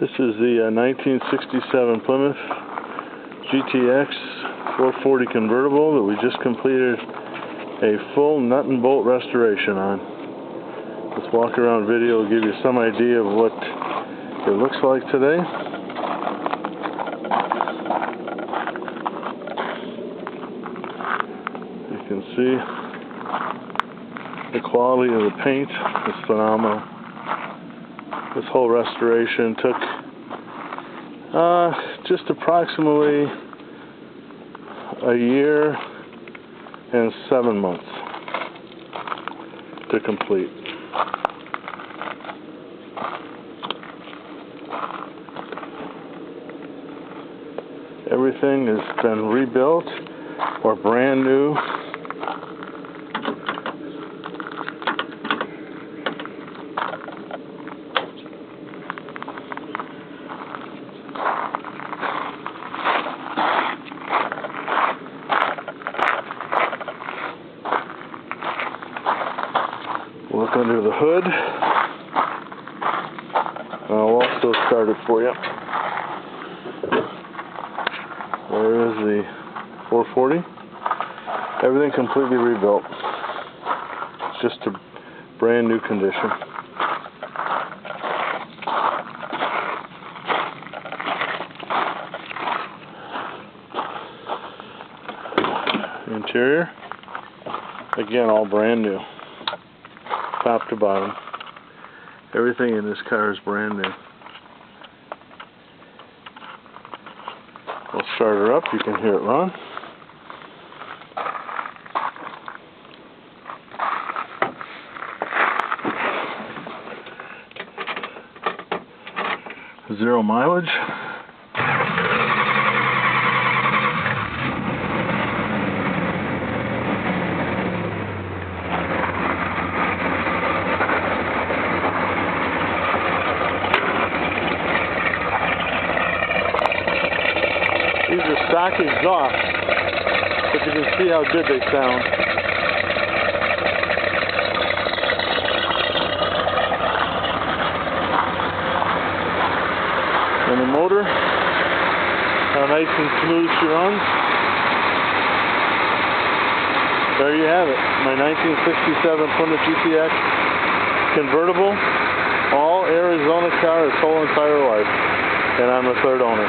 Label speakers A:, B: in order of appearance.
A: This is the 1967 Plymouth GTX 440 convertible that we just completed a full nut and bolt restoration on. This walk around video will give you some idea of what it looks like today. You can see the quality of the paint is phenomenal. This whole restoration took just approximately a year and 7 months to complete. Everything has been rebuilt or brand new. Look under the hood. I'll also start it for you. There is the 440. Everything completely rebuilt. It's just a brand new condition. Interior, again, all brand new. Top to bottom. Everything in this car is brand new. We'll start her up. You can hear it run. Zero mileage. These are stock exhausts, but you can see how good they sound. And the motor, how nice and smooth she runs. There you have it, my 1967 Plymouth GTX convertible, all Arizona car its whole entire life, and I'm the third owner.